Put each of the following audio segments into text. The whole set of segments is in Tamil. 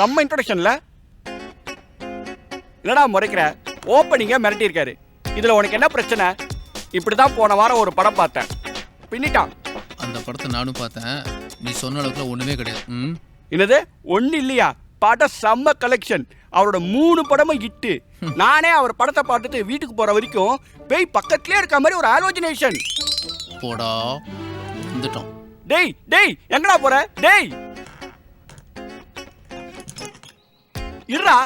செம்ம இன்ட்ரோடக்ஷன்ல. என்னடா முறைக்கிற? ஓப்பனிங்க மிரட்டி இருக்காரு. இதுல உனக்கு என்ன பிரச்சனை? இப்படிதான் போன வாரம் ஒரு படம் பார்த்தேன், பின்னிட்டான். அந்த படத்தை நானும் பார்த்தேன். நீ சொன்ன அளவுக்கு ஒண்ணுமே கிடையாது. என்னது ஒண்ணு இல்லையா? படம் செம்ம கலெக்ஷன். அவரோட 3 படமும் ஹிட்டு. நானே அவர் படத்தை பார்த்துட்டு வீட்டுக்கு போற வரைக்கும் பேய் பக்கத்துலயே இருக்க மாதிரி ஒரு ஆலோஜினேஷன். போடா வந்துட்டோம். டேய் டேய் எங்கடா போற? டேய் இருடா,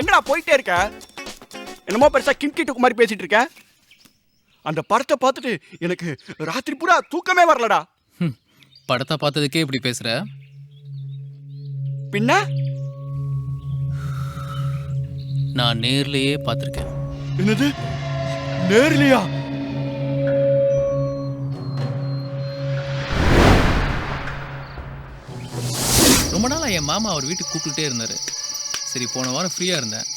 எங்கடா போயிட்டே இருக்க? என்னமோ பெருசா கிம்கிட்டுக்கு மாதிரி பேசிட்டு இருக்க. அந்த படத்தை பார்த்துட்டு எனக்கு ராத்திரி பூரா தூக்கமே வரலடா. படத்தை பார்த்ததுக்கே இப்படி பேசுற? பின்ன நான் நேர்லயே பார்த்திருக்கேன். என்னது நேர்லயா? ரொம்ப நாளா என் மாமா அவர் வீட்டுக்கு கூப்பிட்டுட்டே இருந்தாரு. சரி போன வாரம் ஃப்ரீயா இருந்தேன்,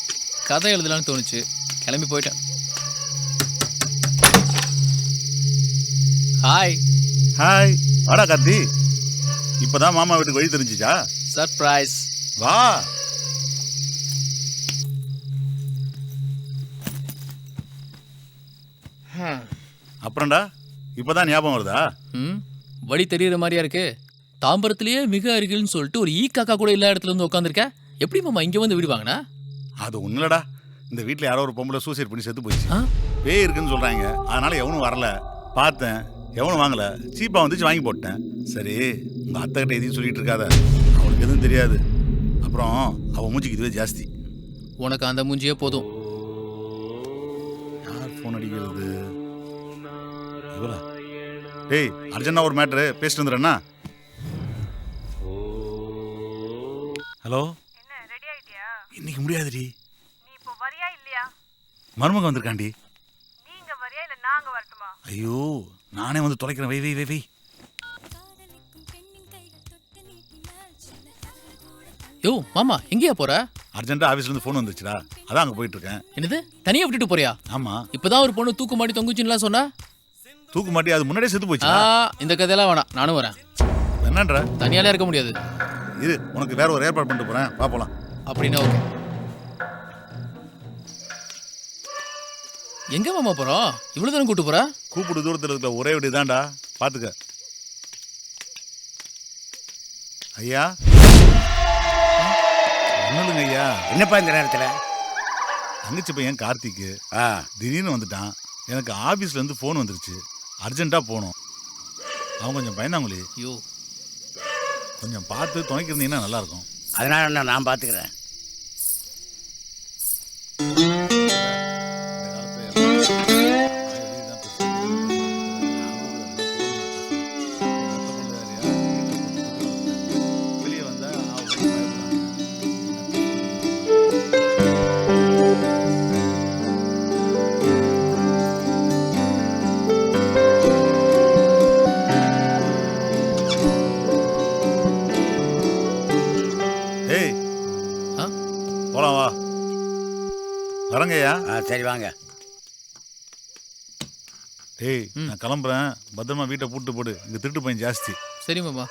கதை எழுதலான்னு தோணுச்சு, கிளம்பி போயிட்டேன். ஹாய். ஹாய். வாடா கார்த்தி, இப்பதான் மாமா வீட்டுக்கு வழி தெரிஞ்சிச்சா? சர்ப்ரைஸ். வா. அப்புறம்டா இப்பதான் ஞாபகம் வருதா? வழி தெரியற மாதிரியா இருக்கு. தாம்பரத்திலேயே மிக அருகில்னு சொல்லிட்டு ஒரு காக்கா கூட எல்லா இடத்துல வந்து உட்காந்துருக்க. எப்படி மாமா இங்க வந்து வீடு வாங்கினா? அது ஒண்ணுலடா, இந்த வீட்டுல யாரோ ஒரு பொம்பளை சூசைட் பண்ணி செத்து போயிடுச்சு. பேய் இருக்குன்னு சொல்றாங்க, அதனால எவனும் வரல. பார்த்தேன், எவனும் வாங்கல, சீப்பா வந்துச்சு, வாங்கி போட்டேன். சரி உங்க அத்தை கிட்ட எதையும் சொல்லிட்டு இருக்காத, அவளுக்கு எதுவும் தெரியாது. அப்புறம் அவன் மூஞ்சிக்கு இதுவே ஜாஸ்தி. உனக்கு அந்த மூஞ்சியே போதும். யார் போன் அடிக்கிறது? இவளா? டேய் அர்ஜென்டா ஒரு மேட்ரு பேசிட்டு வந்துடுறேன்னா. ஹலோ. என்ன ரெடி ஆயிட்டியா? இன்னைக்கு முடியாதுடி. நீ இப்போ வரியா இல்லையா? மருமக வந்திருக்காண்டி. நீங்க வரியா இல்ல நாங்க வரட்டுமா? ஐயோ நானே வந்து தொலைக்கிறேன். வை வை வை வை. யோ மாமா எங்கேயா போற? அர்ஜென்ட்டா ஆபீஸ்ல இருந்து போன் வந்துச்சுடா, அதான் அங்க போயிட்டு இருக்கேன். என்னது தனியா விட்டுட்டு போறியா? ஆமா. இப்பதான் ஒரு பொண்ணு தூக்கு மாட்டி தொங்குச்சுன்னு சொன்னா. தூக்கு மாட்டி அது முன்னாடியே செத்து போச்சு. இந்த கதையெல்லாம் வேணாம், நானும் வரேன். என்னன்ற? தனியாலே இருக்க முடியாது. இரு, உனக்கு வேற ஒரு ஏற்பாடு பண்ணிட்டு போறேன், வா போலாம். அப்படின்னா ஓகே. எங்க மாமா போறோம்? இவ்வளவு தூரம் கூட்டு போற? கூப்பிடு தூரத்தில் இருக்க ஒரே வீடு தான்டா, பாத்துக்க. ஐயா ஒண்ணுங்க ஐயா. என்னப்பா இந்த நேரத்துல? தங்கச்சி பையன் கார்த்திக்கு திடீர்னு வந்துட்டான். எனக்கு ஆபீஸ்ல இருந்து போன் வந்துருச்சு, அர்ஜென்ட்டா போகணும். அவன் கொஞ்சம் பயந்தாங்குழி. ஐயோ கொஞ்சம் பார்த்து துணைக்கிருந்தீங்கன்னா நல்லா இருக்கும். அதனால நான் பாத்துக்கிறேன். போலாம் வா. வரங்கய்யா. சரி வாங்க. டேய் நான் கிளம்புறேன், பத்திரமா வீட்டை பூட்டு போடு, இங்க திருட்டு பையன் ஜாஸ்தி. சரி மாமா.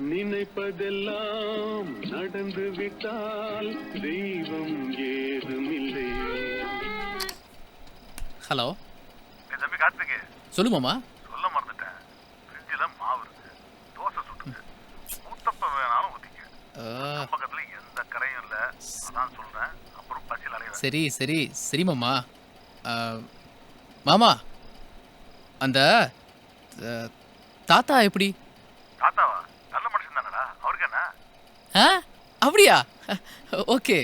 நினைப்பதெல்லாம் நடந்து விட்டால் தெய்வம் ஏதுமில்லை. ஹலோ என் தம்பி கார்த்திகே, சொல்லு மாமா. சொல்ல மறந்துட்டேன். ஃப்ரிட்ஜில் மாவு இருக்கு, தோசை சுட்டுக்கு, ஊத்தப்ப வேணாலும் ஊத்திக்க. பக்கத்துல எந்த கரையும் இல்லை, அதான் சொல்றேன். அப்புறம் பசியில் அலைவேன். சரி சரி சரி மாமா. மாமா, அந்த தாத்தா எப்படி? தாத்தாவா? நல்ல மனுஷன் தானடா, அவருக்கு என்ன? ஆ அப்படியா? ஓகே.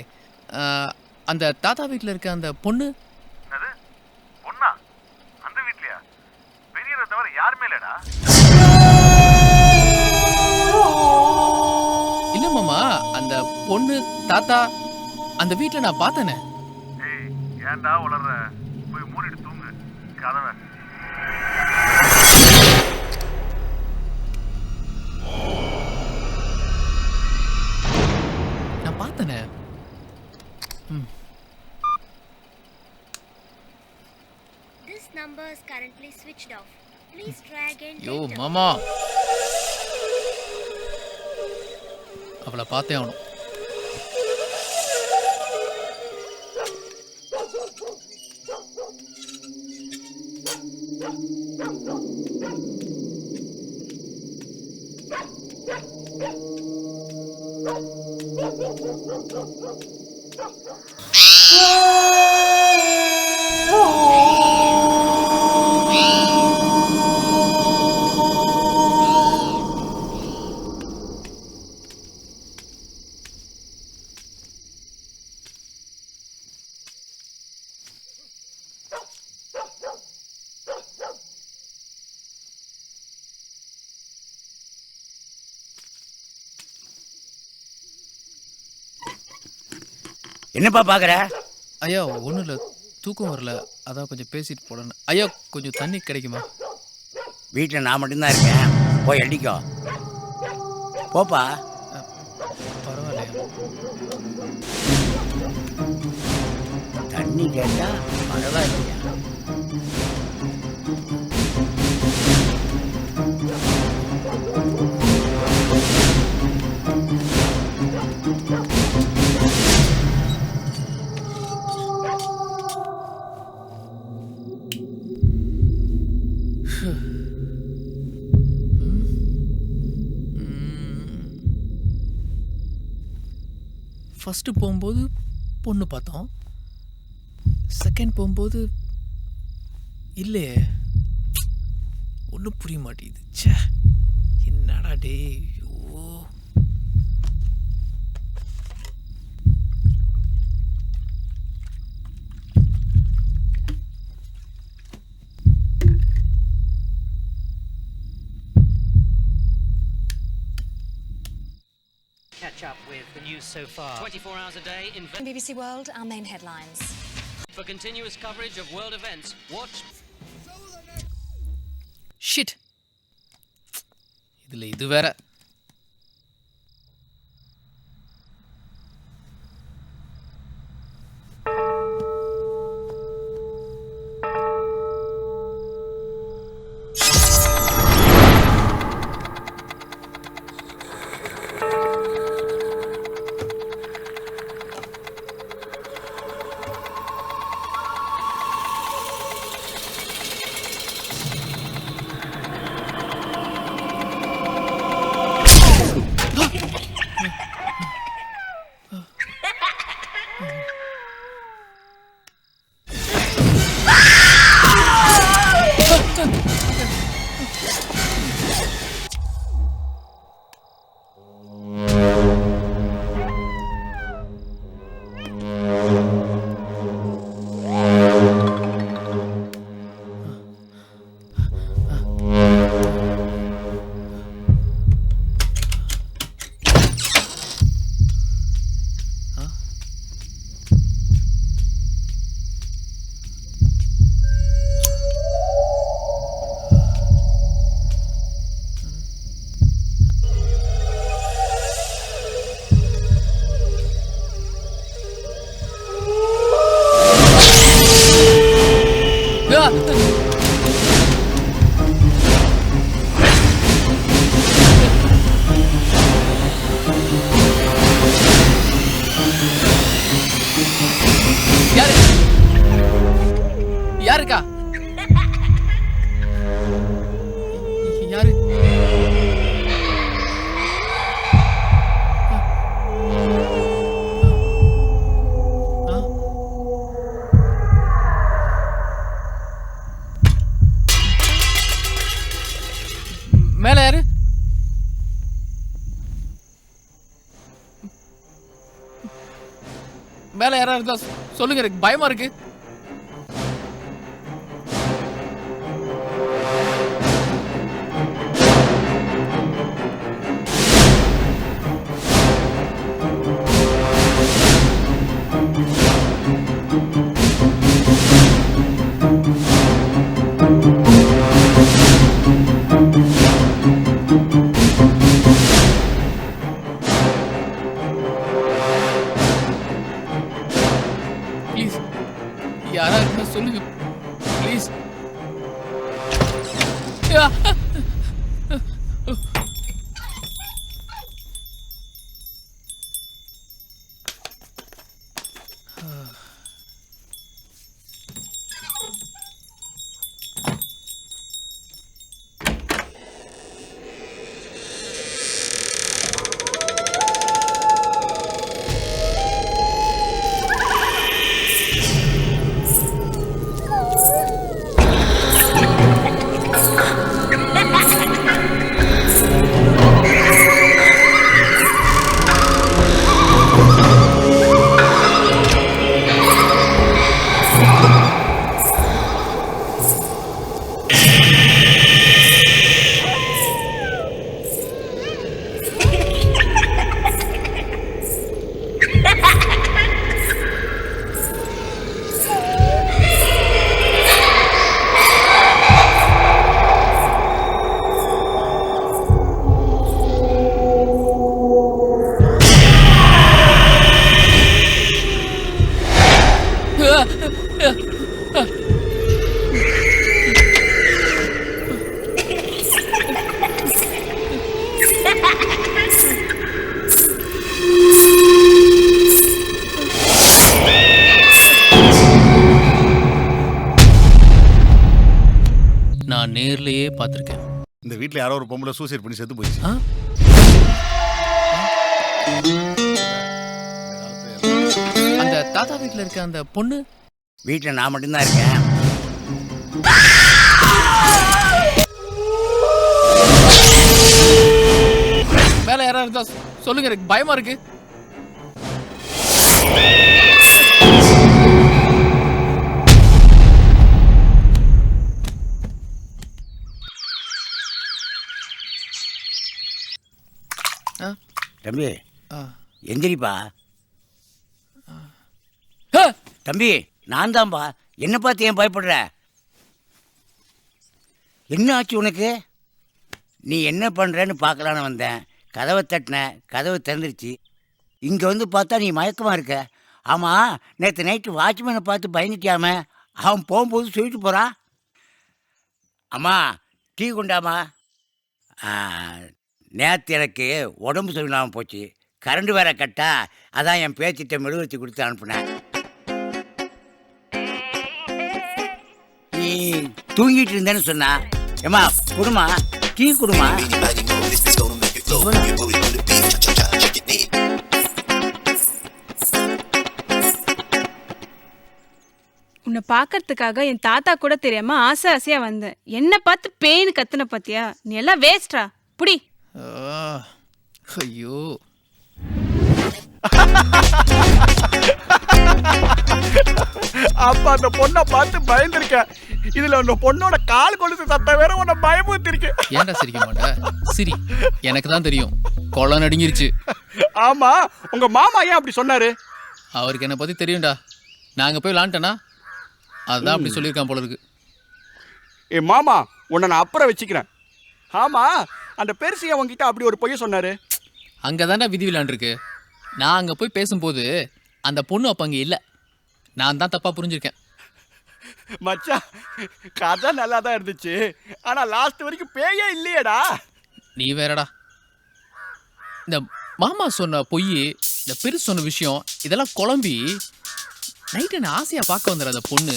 அந்த தாத்தா வீட்டில் இருக்க அந்த பொண்ணு? என்னது பொண்ணா? அந்த வீட்லயா? பெரியவரை தவிர யாருமே இல்லடா. இல்லை மாமா, அந்த பொண்ணு தாத்தா அந்த வீட்டில் நான் பார்த்தேனே. ஏய், ஏன்டா உளர்ற? போய் மூடிட்டு தூங்கு கதவை. நான் பார்த்தேனே. This number is currently switched off. Please try again yo later. மாமா, அவளை பார்த்தே ஆகணும். என்னப்பா பார்க்குற? ஐயா ஒன்றும் இல்லை, தூக்கம் வரல, அதான் கொஞ்சம் பேசிட்டு போடணும். ஐயா கொஞ்சம் தண்ணி கிடைக்குமா? வீட்டில் நான் மட்டும்தான் இருக்கேன், போய் அடிக்கோ. போப்பா. பரவாயில்லையா? தண்ணி கேட்டா பரவாயில்லையா? ஃபஸ்ட்டு போகும்போது பொண்ணு பார்த்தோம், செகண்ட் போகும்போது இல்லையே. ஒன்றும் புரிய மாட்டேங்குது. ச்சே, என்னடா டே. ஐயோ. Catch up with the news so far. 24 hours a day in BBC World, our main headlines. For continuous coverage of world events, watch shit, இதில் இது வேற. மேல யாராவது இருந்தா சொல்லுங்க, எனக்கு பயமா இருக்கு. ப்ளீஸ் யாரா இருந்தா சொல்லுங்க ப்ளீஸ். நான் நேர்லயே பார்த்திருக்கேன். இந்த வீட்டில் யாரோ ஒரு பொம்பளை சூசைட் பண்ணி செத்து போச்சு. அந்த தாத்தா வீட்டில் இருக்க அந்த பொண்ணு வீட்டில் நான் மட்டும்தான் இருக்கேன். மேல யாராவது இருந்தா சொல்லுங்க, எனக்கு பயமா இருக்கு. தம்பி எந்திரிப்பா. தம்பி நான் தான்பா. என்ன பார்த்து ஏன் பயப்படுற? என்ன ஆச்சு உனக்கு? நீ என்ன பண்ணுறன்னு பார்க்கலான்னு வந்தேன். கதவை தட்டினேன், கதவை திறந்துருச்சு. இங்கே வந்து பார்த்தா நீ மயக்கமாக இருக்க. ஆமாம், நேற்று நைட்டு வாட்ச்மேனை பார்த்து பயந்துட்டியாம? அவன் போகும்போது சொல்லிட்டு போகிறான். அம்மா டீ கொண்டாமா. நேற்று எனக்கு உடம்பு சரியில்லாமல் போச்சு. கரண்ட் வேற கட்டா, அதான் என் பேச்சிட்ட மெழுகுவர்த்தி கொடுத்து அனுப்புனேன். நீ தூங்கிட்டு இருந்தேன்னு சொன்னா. ஏமா குடுமா, டீ குடுமா. உன்னை பார்க்கறதுக்காக என் தாத்தா கூட தெரியாம ஆசை ஆசையா வந்தேன். என்ன பார்த்து பேய்னு கத்துன பாத்தியா? நீ எல்லாம் வேஸ்டா. புடி. ஐயோ, அப்ப அந்த பொண்ணை பார்த்து பயந்துருக்கேன். இதுல அந்த பொண்ணோட கால் கொலுசு சத்தம் வேற உன்னை பயமுறுத்திருக்கு. ஏன்டா சிரிக்க மாட்ட? சரி, எனக்கு தான் தெரியும். கொலை நடுங்கிருச்சு. ஆமா, உங்க மாமா ஏன் அப்படி சொன்னாரு? அவருக்கு என்ன பத்தி தெரியும்டா. நாங்க போய் விளாண்டனா அதான் அப்படி சொல்லியிருக்கான் போல இருக்கு. ஏ மாமா, உன்னை நான் அப்புறம் வச்சுக்கிறேன். ஆமா, அந்த பெருசு அவங்கிட்ட அப்படி ஒரு பொய்ய சொன்னாரு. அங்கதான்டா விதி விளாண்டுருக்கு. நான் அங்க போய் பேசும்போது அந்த பொண்ணு அப்ப அங்க இல்ல. நான் தான் தப்பா புரிஞ்சிருக்கேன். மச்சான், கதை நல்லா தான் இருந்துச்சு. ஆனா லாஸ்ட் வரைக்கும் பேயே இல்லையேடா. நீ வேறடா. இந்த மாமா சொன்ன பொய், இந்த பெருசு சொன்ன விஷயம், இதெல்லாம் குழம்பி நைட்டு என்ன ஆசையா பார்க்க வந்துடுற அந்த பொண்ணு.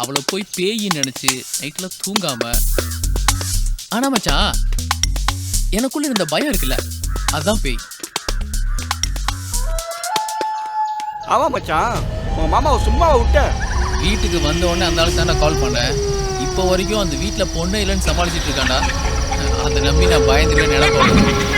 அவளை போய் பேயின்னு நினைச்சு நைட்ல தூங்காம. ஆனா மச்சான், எனக்குள்ள இருந்த பயம் இருக்குல்ல, அதுதான் பேய். ஆமா மச்சான், உங்க மாமாவை சும்மாவை விட்ட. வீட்டுக்கு வந்த உடனே அந்த ஆளுக்கு தான் நான் கால் பண்ணேன். இப்போ வரைக்கும் அந்த வீட்டில் பொண்ணு இல்லைன்னு சமாளிச்சுட்டு இருக்காண்டா. அதை நம்பி நான் பயந்துட்டு நினைப்பேன்.